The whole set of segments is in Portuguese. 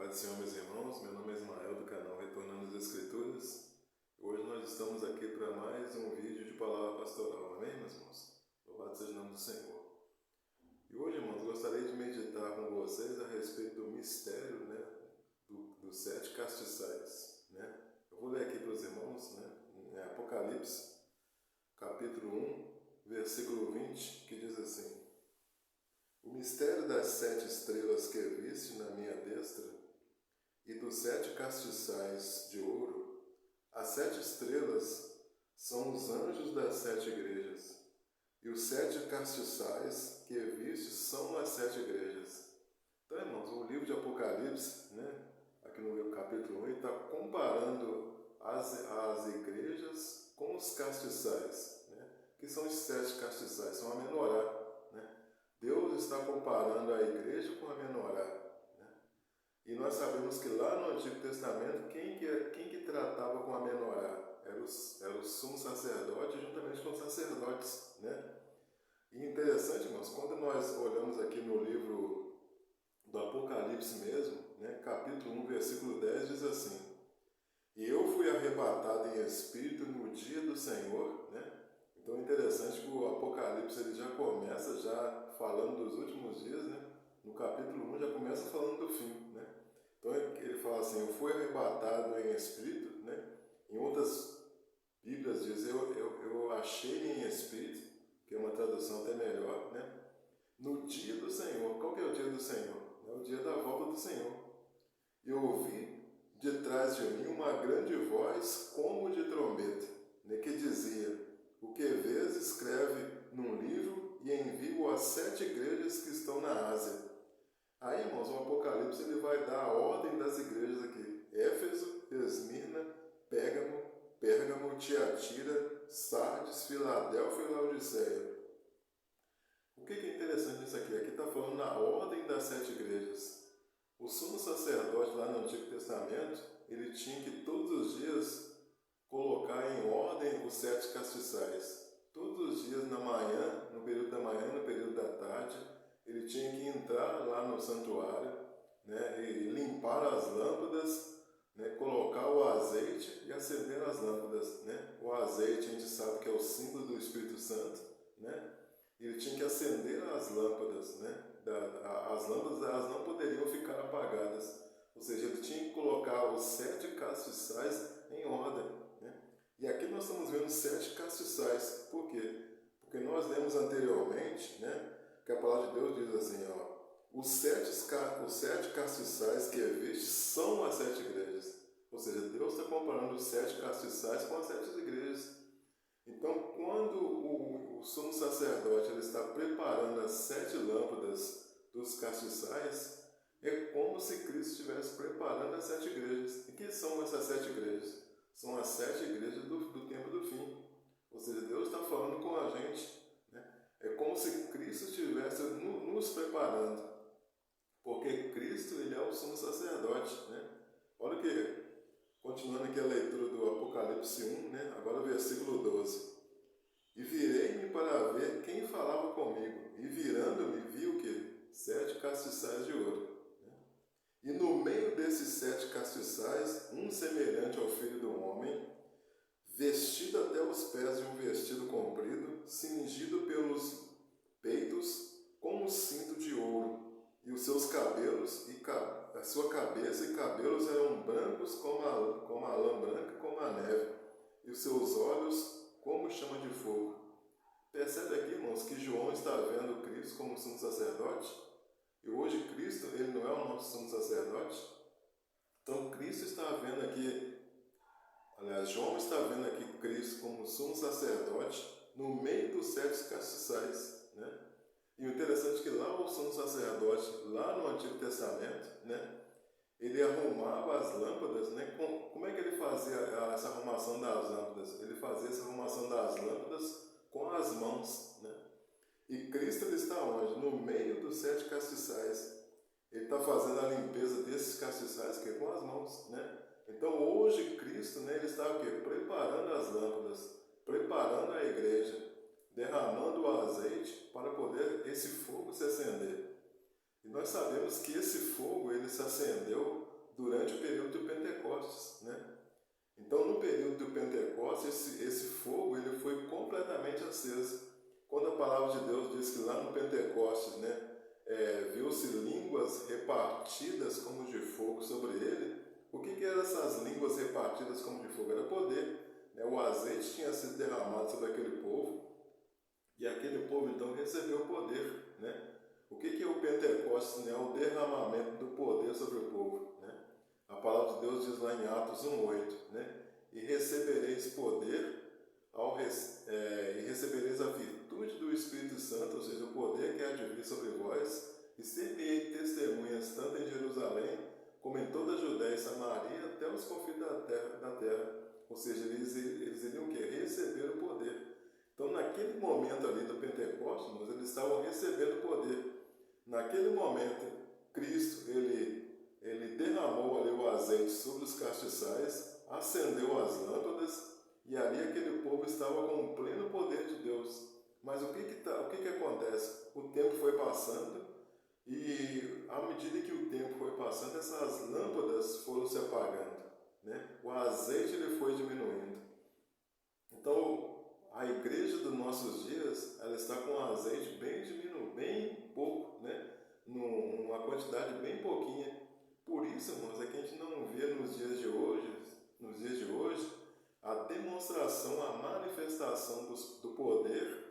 Paz do Senhor, meus irmãos, meu nome é Ismael do canal Retornando às Escrituras. Hoje nós estamos aqui para mais um vídeo de palavra pastoral, amém, meus irmãos? Louvado seja o nome do Senhor. E hoje, irmãos, gostaria de meditar com vocês a respeito do mistério, dos 7 castiçais, Eu vou ler aqui para os irmãos, em Apocalipse, capítulo 1, versículo 20, que diz assim: O mistério das 7 estrelas que viste na minha destra e dos 7 castiçais de ouro. As 7 estrelas são os anjos das 7 igrejas, e os 7 castiçais que viste são as 7 igrejas. Então, irmãos, o livro de Apocalipse, aqui no capítulo 1, ele está comparando as igrejas com os castiçais, que são os 7 castiçais, são a menorá. Deus está comparando a igreja com a menorá. E nós sabemos que lá no Antigo Testamento, quem que tratava com a menorá? Era o sumo sacerdote juntamente com os sacerdotes. E interessante, irmãos, quando nós olhamos aqui no livro do Apocalipse mesmo, capítulo 1, versículo 10, diz assim: E eu fui arrebatado em espírito no dia do Senhor. Então é interessante que o Apocalipse ele já começa falando dos últimos dias, No capítulo 1 já começa falando do fim, Então ele fala assim: eu fui arrebatado em espírito, Em outras Bíblias diz: eu achei em espírito, que é uma tradução até melhor, No dia do Senhor. Qual que é o dia do Senhor? É o dia da volta do Senhor. E eu ouvi de trás de mim uma grande voz como de trombeta, que dizia: o que vês, escreve num livro e envia-o às 7 igrejas que estão na Ásia. Aí, irmãos, o Apocalipse ele vai dar a ordem das igrejas aqui: Éfeso, Esmirna, Pérgamo, Tiatira, Sardes, Filadélfia e Laodiceia. O que é interessante nisso aqui? Aqui está falando na ordem das 7 igrejas. O sumo sacerdote lá no Antigo Testamento, ele tinha que todos os dias colocar em ordem os 7 castiçais. Todos os dias na manhã, no período da manhã, no período da tarde, ele tinha que entrar lá no santuário, e limpar as lâmpadas, colocar o azeite e acender as lâmpadas, O azeite a gente sabe que é o símbolo do Espírito Santo, Ele tinha que acender as lâmpadas, As lâmpadas elas não poderiam ficar apagadas, ou seja, ele tinha que colocar os 7 castiçais em ordem, E aqui nós estamos vendo 7 castiçais. Por quê? Porque nós lemos anteriormente, que a palavra de Deus diz assim, os 7 castiçais que viste são as 7 igrejas. Ou seja, Deus está comparando os 7 castiçais com as 7 igrejas. Então, quando o sumo sacerdote ele está preparando as 7 lâmpadas dos castiçais, é como se Cristo estivesse preparando as 7 igrejas. E que são essas 7 igrejas? São as 7 igrejas do tempo do fim. Ou seja, Deus está falando com a gente. É como se Cristo estivesse nos preparando. Porque Cristo ele é o sumo sacerdote. Olha que, continuando aqui a leitura do Apocalipse 1, agora o versículo 12. E virei-me para ver quem falava comigo. E virando-me, vi o quê? 7 castiçais de ouro. E no meio desses 7 castiçais, um semelhante ao Filho do Homem, vestido até os pés de um vestido comprido, cingido pelos peitos com um cinto de ouro, e os seus cabelos, a sua cabeça e cabelos eram brancos como a lã branca, como a neve, e os seus olhos como chama de fogo. Percebe aqui, irmãos, que João está vendo Cristo como sumo sacerdote? E hoje Cristo, ele não é o nosso sumo sacerdote? Então Cristo está vendo aqui, João está vendo aqui Cristo como sumo sacerdote no meio dos 7 castiçais, E o interessante é que lá o sumo sacerdote, lá no Antigo Testamento, ele arrumava as lâmpadas, Como é que ele fazia essa arrumação das lâmpadas? Ele fazia essa arrumação das lâmpadas com as mãos, E Cristo ele está onde? No meio dos 7 castiçais. Ele está fazendo a limpeza desses castiçais que é com as mãos, Então hoje Cristo, ele está o quê? Preparando as lâmpadas, preparando a igreja, derramando o azeite para poder esse fogo se acender. E nós sabemos que esse fogo ele se acendeu durante o período de Pentecostes, né? Então, no período do Pentecostes, esse fogo ele foi completamente aceso. Quando a palavra de Deus diz que lá no Pentecostes, né, viu-se línguas repartidas como de fogo sobre ele, o que eram essas línguas repartidas como de fogo? Era poder, né? O azeite tinha sido derramado sobre aquele povo e aquele povo então recebeu o poder, né? O que é o Pentecostes? Né? O derramamento do poder sobre o povo, né? A palavra de Deus diz lá em Atos 1:8, né? E recebereis poder e recebereis a virtude do Espírito Santo, ou seja, o poder que há de vir sobre vós, e ser-me testemunhas tanto em Jerusalém como em toda a Judéia e Samaria até os confins da terra. Ou seja, eles iriam o quê? Receber o poder. Então, naquele momento ali do Pentecostes, eles estavam recebendo poder. Naquele momento, Cristo, ele derramou ali o azeite sobre os castiçais, acendeu as lâmpadas, e ali aquele povo estava com o pleno poder de Deus. Mas o que acontece? O tempo foi passando, e à medida que o tempo foi passando, essas lâmpadas foram se apagando, né? O azeite ele foi diminuindo. Então, a igreja dos nossos dias, ela está com o azeite bem diminuído, bem pouco, né? Numa quantidade bem pouquinha. Por isso, irmãos, é que a gente não vê nos dias de hoje, a demonstração, a manifestação do poder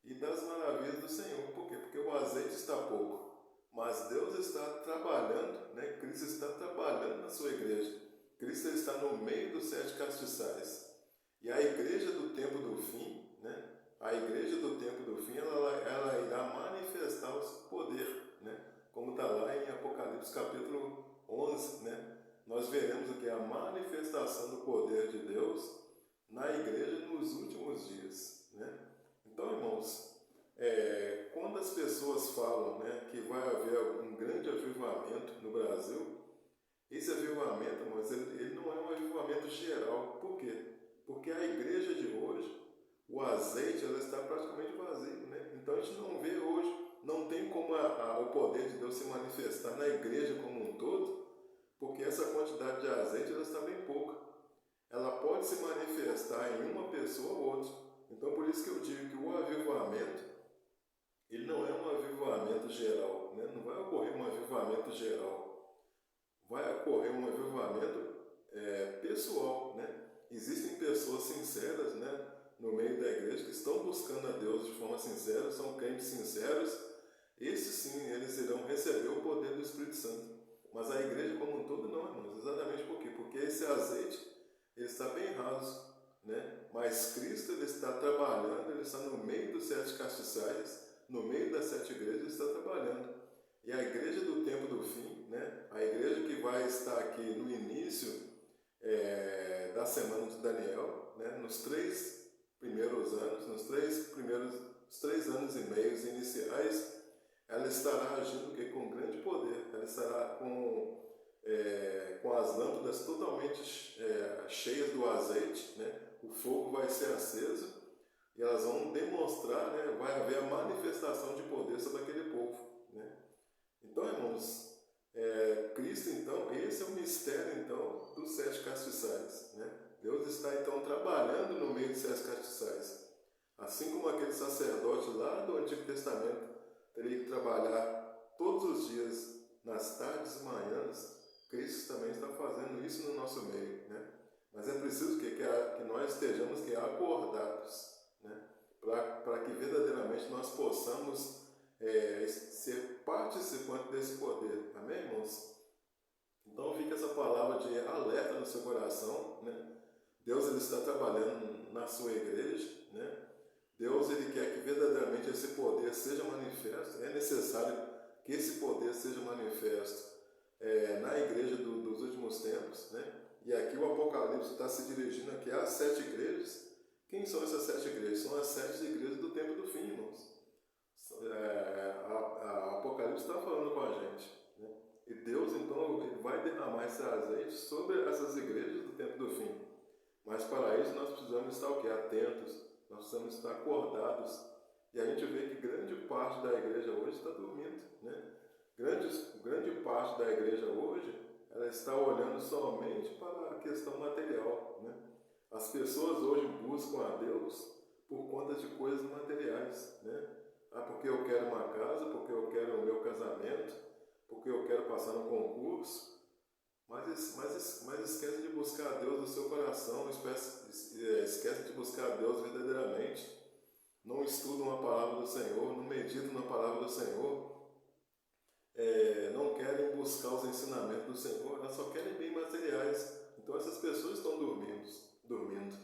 e das maravilhas do Senhor. Por quê? Porque o azeite está pouco. Mas Deus está trabalhando, né? Cristo está trabalhando na sua igreja. Cristo está no meio dos 7 castiçais. E a igreja do tempo do fim, né? A igreja do tempo do fim, ela irá manifestar o seu poder, né? Como está lá em Apocalipse capítulo 11, né? Nós veremos o que é a manifestação do poder de Deus na igreja nos últimos dias, né? Então, irmãos, quando as pessoas falam, né, que vai haver um grande avivamento no Brasil, esse avivamento, irmãos, ele não é um avivamento geral. Por quê? Porque a igreja de hoje, o azeite, ela está praticamente vazio, né? Então a gente não vê hoje, não tem como o poder de Deus se manifestar na igreja como um todo, porque essa quantidade de azeite ela está bem pouca. Ela pode se manifestar em uma pessoa ou outra. Então por isso que eu digo que o avivamento, ele não é um avivamento geral, né? Não vai ocorrer um avivamento geral. Vai ocorrer um avivamento pessoal, né? Existem pessoas sinceras, né, no meio da igreja que estão buscando a Deus de forma sincera, são crentes sinceros. Esses sim, eles irão receber o poder do Espírito Santo. Mas a igreja como um todo não, irmãos. Exatamente por quê? Porque esse azeite ele está bem raso, né? Mas Cristo ele está trabalhando, ele está no meio dos 7 castiçais, no meio das 7 igrejas, ele está trabalhando. E a igreja do tempo do fim, né? A igreja que vai estar aqui no início da semana de Daniel, né? Nos 3 primeiros anos, nos 3 anos e meio iniciais, ela estará agindo com grande poder. Ela estará com as lâmpadas totalmente cheias do azeite, né? O fogo vai ser aceso e elas vão demonstrar, né? Vai haver a manifestação de poder sobre aquele povo, né? Então, irmãos, Cristo, então, esse é o mistério, então, dos 7 castiçais, né? Deus está, então, trabalhando no meio dos 7 castiçais. Assim como aquele sacerdote lá do Antigo Testamento teria que trabalhar todos os dias, nas tardes e manhãs, Cristo também está fazendo isso no nosso meio, né? Mas é preciso que nós estejamos acordados, né? Para que verdadeiramente nós possamos ser participantes desse poder. Amém, irmãos? Então fica essa palavra de alerta no seu coração, né? Deus ele está trabalhando na sua igreja, né? Deus ele quer que verdadeiramente esse poder seja manifesto. É necessário que esse poder seja manifesto na igreja dos últimos tempos, né? E aqui o Apocalipse está se dirigindo aqui às 7 igrejas. Quem são essas 7 igrejas? São as 7 igrejas do tempo do fim, irmãos. A Apocalipse está falando com a gente, né? E Deus então ele vai derramar esse azeite sobre essas igrejas do tempo do fim. Mas para isso nós precisamos estar o quê? Atentos, nós precisamos estar acordados. E a gente vê que grande parte da igreja hoje está dormindo, né? Grande parte da igreja hoje ela está olhando somente para a questão material, né? As pessoas hoje buscam a Deus por conta de coisas materiais, né? Porque eu quero uma casa, porque eu quero o meu casamento, porque eu quero passar no concurso, mas esquece de buscar a Deus no seu coração, esquece de buscar a Deus verdadeiramente. Não estudam a palavra do Senhor, não meditam na palavra do Senhor, não querem buscar os ensinamentos do Senhor, elas só querem bem materiais. Então essas pessoas estão dormindo.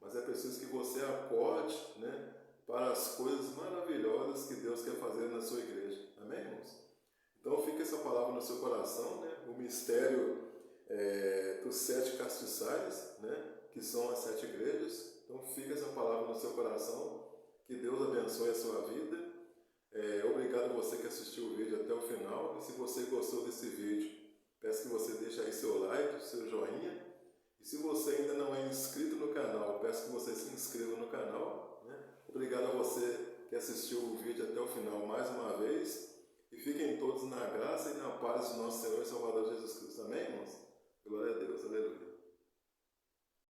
Mas é preciso que você acorde, né, para as coisas maravilhosas que Deus quer fazer na sua igreja. Amém, irmãos? Então fica essa palavra no seu coração, né? O mistério dos 7 castiçais, né? Que são as 7 igrejas. Então fica essa palavra no seu coração. Que Deus abençoe a sua vida. Obrigado a você que assistiu o vídeo até o final. E se você gostou desse vídeo, peço que você deixe aí seu like, seu joinha. E se você ainda não é inscrito no canal, peço que você se inscreva no canal, né? Obrigado a você que assistiu o vídeo até o final mais uma vez. E fiquem todos na graça e na paz do nosso Senhor e Salvador Jesus Cristo. Amém, irmãos? Glória a Deus. Aleluia.